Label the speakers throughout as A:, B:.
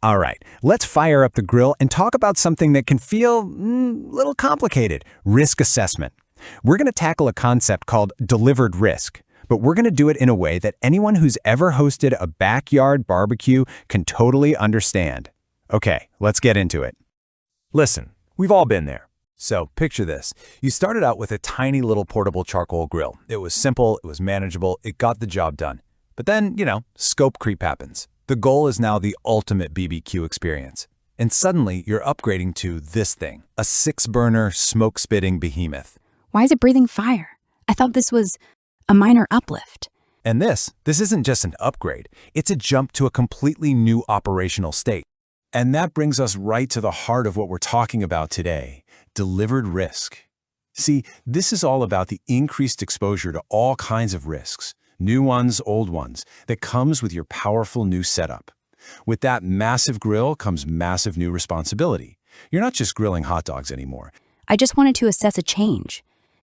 A: All right, let's fire up the grill and talk about something that can feel a little complicated: risk assessment. We're going to tackle a concept called delivered risk, but we're going to do it in a way that anyone who's ever hosted a backyard barbecue can totally understand. Okay, let's get into it.
B: Listen, we've all been there. So picture this. You started out with a tiny little portable charcoal grill. It was simple, it was manageable, it got the job done. But then, scope creep happens. The goal is now the ultimate BBQ experience. And suddenly you're upgrading to this thing, a 6-burner, smoke-spitting behemoth.
C: Why is it breathing fire? I thought this was a minor uplift.
B: And this isn't just an upgrade. It's a jump to a completely new operational state. And that brings us right to the heart of what we're talking about today: delivered risk. See, this is all about the increased exposure to all kinds of risks, new ones, old ones, that comes with your powerful new setup. With that massive grill comes massive new responsibility. You're not just grilling hot dogs anymore.
C: I just wanted to assess a change.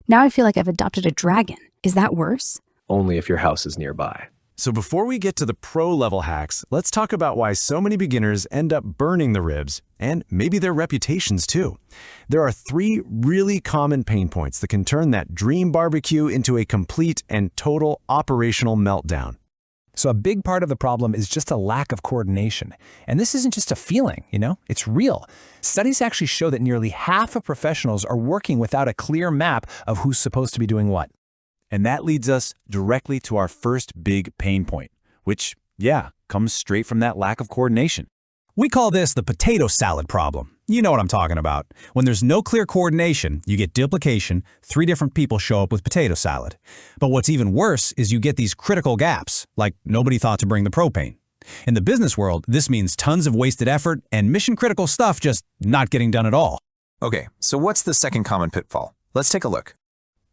C: Now I feel like I've adopted a dragon. Is that worse?
D: Only if your house is nearby.
B: So before we get to the pro-level hacks, let's talk about why so many beginners end up burning the ribs, and maybe their reputations too. There are 3 really common pain points that can turn that dream barbecue into a complete and total operational meltdown.
A: So a big part of the problem is just a lack of coordination. And this isn't just a feeling, it's real. Studies actually show that nearly half of professionals are working without a clear map of who's supposed to be doing what.
B: And that leads us directly to our first big pain point, which, comes straight from that lack of coordination.
A: We call this the potato salad problem. You know what I'm talking about. When there's no clear coordination, you get duplication. 3 different people show up with potato salad. But what's even worse is you get these critical gaps, like nobody thought to bring the propane. In the business world, this means tons of wasted effort and mission-critical stuff just not getting done at all.
E: Okay, so what's the second common pitfall? Let's take a look.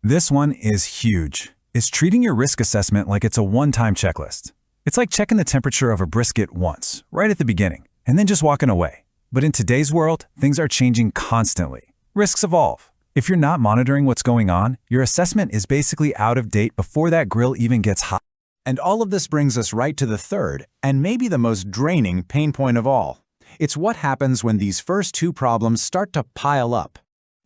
B: This one is huge. It's treating your risk assessment like it's a one-time checklist. It's like checking the temperature of a brisket once, right at the beginning, and then just walking away. But in today's world, things are changing constantly. Risks evolve. If you're not monitoring what's going on, your assessment is basically out of date before that grill even gets hot.
F: And all of this brings us right to the third, and maybe the most draining pain point of all. It's what happens when these first 2 problems start to pile up.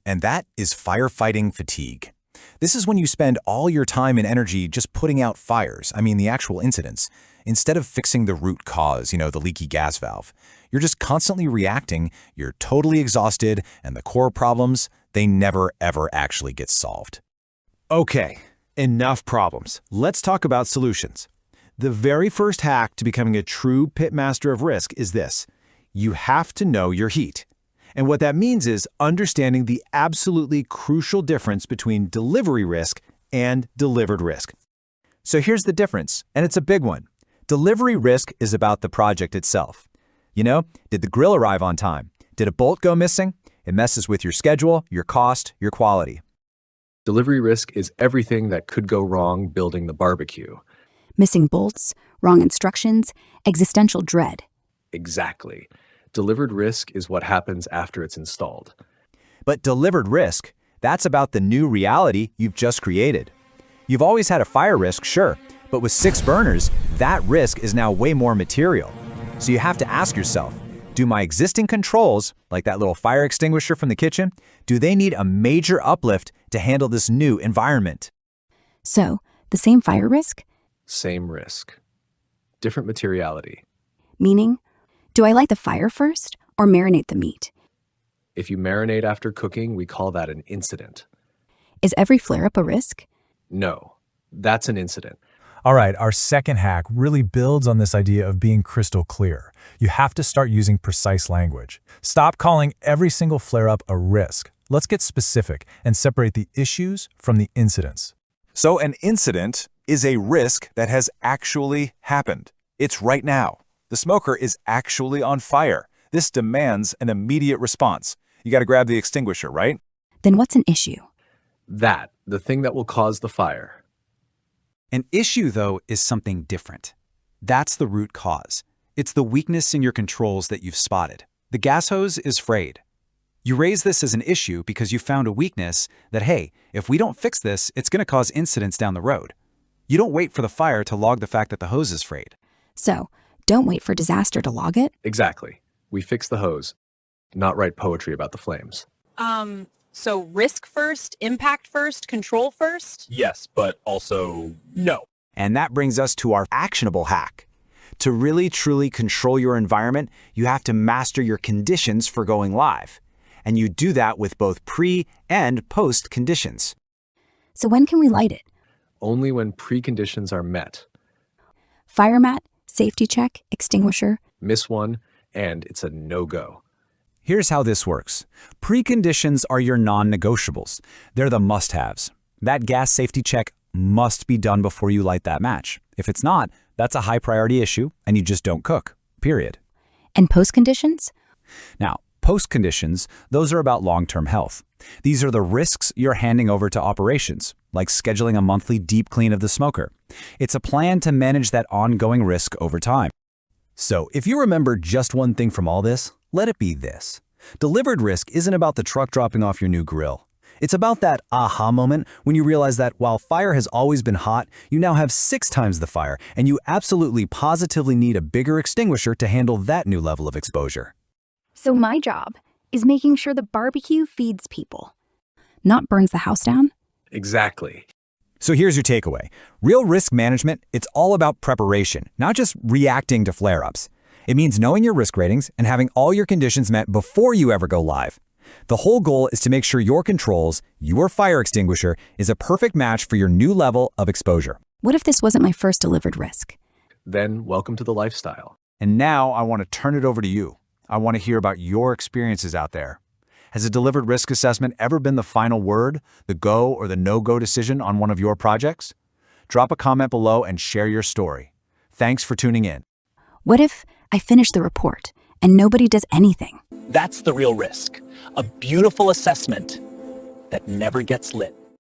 B: And that is firefighting fatigue. This is when you spend all your time and energy just putting out fires, the actual incidents, instead of fixing the root cause, the leaky gas valve. You're just constantly reacting, you're totally exhausted, and the core problems, they never ever actually get solved.
F: Okay, enough problems. Let's talk about solutions. The very first hack to becoming a true pitmaster of risk is this: you have to know your heat. And what that means is understanding the absolutely crucial difference between delivery risk and delivered risk. So here's the difference, and it's a big one. Delivery risk is about the project itself. Did the grill arrive on time? Did a bolt go missing? It messes with your schedule, your cost, your quality.
D: Delivery risk is everything that could go wrong building the barbecue.
C: Missing bolts, wrong instructions, existential dread.
D: Exactly. Delivered risk is what happens after it's installed.
F: But delivered risk, that's about the new reality you've just created. You've always had a fire risk, sure, but with 6 burners, that risk is now way more material. So you have to ask yourself, do my existing controls, like that little fire extinguisher from the kitchen, do they need a major uplift to handle this new environment?
C: So, the same fire risk?
D: Same risk. Different materiality.
C: Meaning, do I light the fire first or marinate the meat?
D: If you marinate after cooking, we call that an incident.
C: Is every flare-up a risk?
D: No, that's an incident.
B: All right, our second hack really builds on this idea of being crystal clear. You have to start using precise language. Stop calling every single flare-up a risk. Let's get specific and separate the issues from the incidents.
E: So an incident is a risk that has actually happened. It's right now. The smoker is actually on fire. This demands an immediate response. You got to grab the extinguisher, right?
C: Then what's an issue?
D: The thing that will cause the fire.
A: An issue, though, is something different. That's the root cause. It's the weakness in your controls that you've spotted. The gas hose is frayed. You raise this as an issue because you found a weakness that, hey, if we don't fix this, it's going to cause incidents down the road. You don't wait for the fire to log the fact that the hose is frayed.
C: So, don't wait for disaster to log it?
D: Exactly. We fix the hose, not write poetry about the flames.
G: So risk first, impact first, control first?
H: Yes, but also no.
F: And that brings us to our actionable hack. To really truly control your environment, you have to master your conditions for going live. And you do that with both pre and post conditions.
C: So when can we light it?
D: Only when preconditions are met.
C: Fire mat, safety check, extinguisher.
D: Miss one, and it's a no-go.
A: Here's how this works. Preconditions are your non-negotiables. They're the must-haves. That gas safety check must be done before you light that match. If it's not, that's a high-priority issue, and you just don't cook, period.
C: And post conditions?
A: Now, post conditions, those are about long-term health. These are the risks you're handing over to operations, like scheduling a monthly deep clean of the smoker. It's a plan to manage that ongoing risk over time. So, if you remember just one thing from all this, let it be this. Delivered risk isn't about the truck dropping off your new grill. It's about that aha moment when you realize that while fire has always been hot, you now have 6 times the fire, and you absolutely positively need a bigger extinguisher to handle that new level of exposure.
C: So my job is making sure the barbecue feeds people, not burns the house down.
D: Exactly.
A: So here's your takeaway. Real risk management, it's all about preparation, not just reacting to flare-ups. It means knowing your risk ratings and having all your conditions met before you ever go live. The whole goal is to make sure your controls, your fire extinguisher, is a perfect match for your new level of exposure.
C: What if this wasn't my first delivered risk?
D: Then welcome to the lifestyle.
F: And now I want to turn it over to you. I want to hear about your experiences out there. Has a delivered risk assessment ever been the final word, the go or the no-go decision on one of your projects? Drop a comment below and share your story. Thanks for tuning in.
C: What if I finish the report and nobody does anything?
H: That's the real risk. A beautiful assessment that never gets lit.